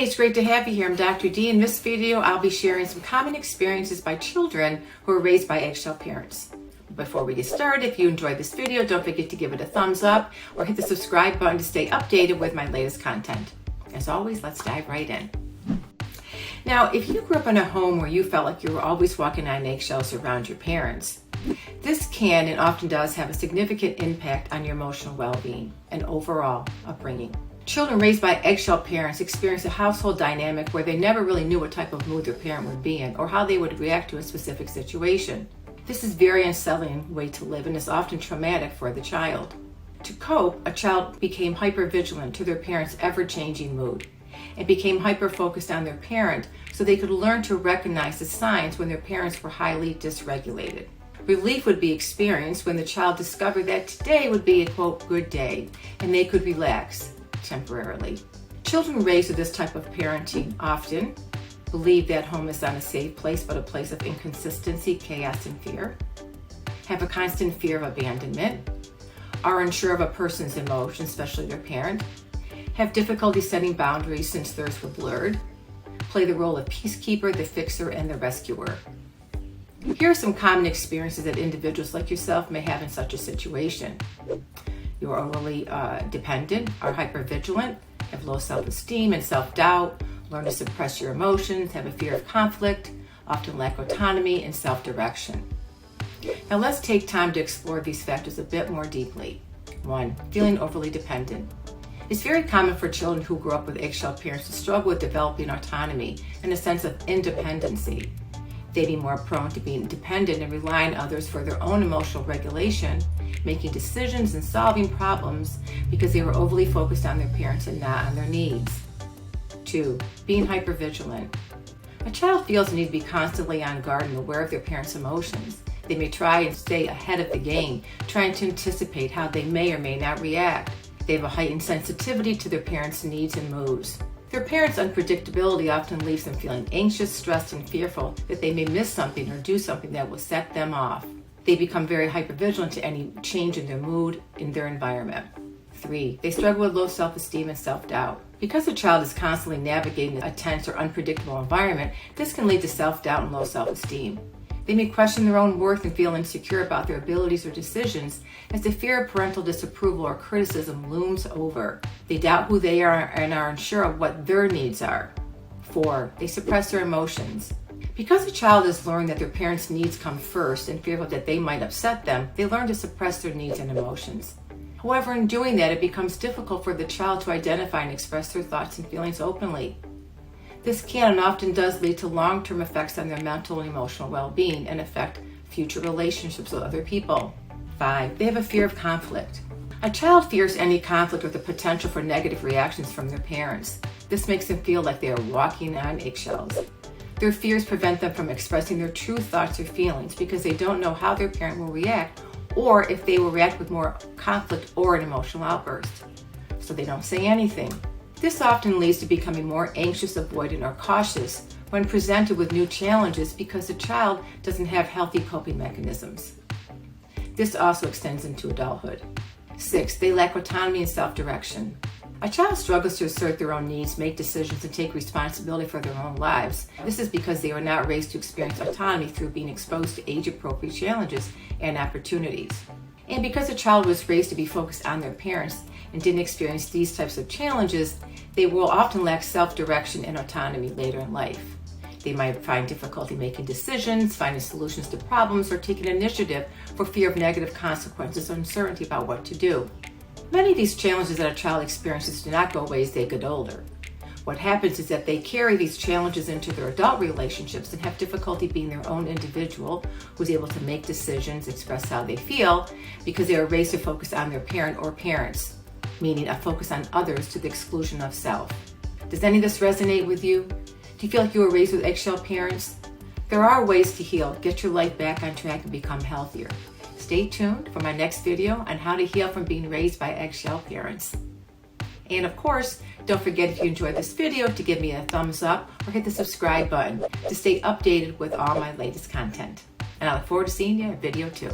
Hey, it's great to have you here. I'm Dr. D. In this video, I'll be sharing some common experiences by children who are raised by eggshell parents. Before we get started, if you enjoyed this video, don't forget to give it a thumbs up or hit the subscribe button to stay updated with my latest content. As always, let's dive right in. Now, if you grew up in a home where you felt like you were always walking on eggshells around your parents, this can and often does have a significant impact on your emotional well-being and overall upbringing. Children raised by eggshell parents experience a household dynamic where they never really knew what type of mood their parent would be in or how they would react to a specific situation. This is a very unsettling way to live and is often traumatic for the child. To cope, a child became hypervigilant to their parents' ever-changing mood and became hyper-focused on their parent so they could learn to recognize the signs when their parents were highly dysregulated. Relief would be experienced when the child discovered that today would be a, quote, good day and they could relax temporarily. Children raised with this type of parenting often believe that home is not a safe place but a place of inconsistency, chaos, and fear, have a constant fear of abandonment, are unsure of a person's emotions, especially their parent, have difficulty setting boundaries since theirs were blurred, play the role of peacekeeper, the fixer, and the rescuer. Here are some common experiences that individuals like yourself may have in such a situation. You are overly dependent, are hypervigilant, have low self-esteem and self-doubt, learn to suppress your emotions, have a fear of conflict, often lack autonomy and self-direction. Now let's take time to explore these factors a bit more deeply. 1. Feeling overly dependent. It's very common for children who grow up with eggshell parents to struggle with developing autonomy and a sense of independency. They'd be more prone to being dependent and relying on others for their own emotional regulation, making decisions and solving problems because they were overly focused on their parents and not on their needs. 2. Being hypervigilant. A child feels the need to be constantly on guard and aware of their parents' emotions. They may try and stay ahead of the game, trying to anticipate how they may or may not react. They have a heightened sensitivity to their parents' needs and moods. Their parents' unpredictability often leaves them feeling anxious, stressed, and fearful that they may miss something or do something that will set them off. They become very hypervigilant to any change in their mood in their environment. 3. They struggle with low self-esteem and self-doubt. Because a child is constantly navigating a tense or unpredictable environment, this can lead to self-doubt and low self-esteem. They may question their own worth and feel insecure about their abilities or decisions as the fear of parental disapproval or criticism looms over. They doubt who they are and are unsure of what their needs are. 4. They suppress their emotions. Because a child has learned that their parents' needs come first and fearful that they might upset them, they learn to suppress their needs and emotions. However, in doing that, it becomes difficult for the child to identify and express their thoughts and feelings openly. This can and often does lead to long-term effects on their mental and emotional well-being and affect future relationships with other people. 5. They have a fear of conflict. A child fears any conflict or the potential for negative reactions from their parents. This makes them feel like they are walking on eggshells. Their fears prevent them from expressing their true thoughts or feelings because they don't know how their parent will react or if they will react with more conflict or an emotional outburst. So they don't say anything. This often leads to becoming more anxious, avoidant, or cautious when presented with new challenges because the child doesn't have healthy coping mechanisms. This also extends into adulthood. 6. They lack autonomy and self-direction. A child struggles to assert their own needs, make decisions, and take responsibility for their own lives. This is because they were not raised to experience autonomy through being exposed to age-appropriate challenges and opportunities. And because a child was raised to be focused on their parents and didn't experience these types of challenges, they will often lack self-direction and autonomy later in life. They might find difficulty making decisions, finding solutions to problems, or taking initiative for fear of negative consequences or uncertainty about what to do. Many of these challenges that a child experiences do not go away as they get older. What happens is that they carry these challenges into their adult relationships and have difficulty being their own individual who's able to make decisions, express how they feel, because they are raised to focus on their parent or parents, meaning a focus on others to the exclusion of self. Does any of this resonate with you? Do you feel like you were raised with eggshell parents? There are ways to heal, get your life back on track, and become healthier. Stay tuned for my next video on how to heal from being raised by eggshell parents. And of course, don't forget if you enjoyed this video to give me a thumbs up or hit the subscribe button to stay updated with all my latest content. And I look forward to seeing you in video 2.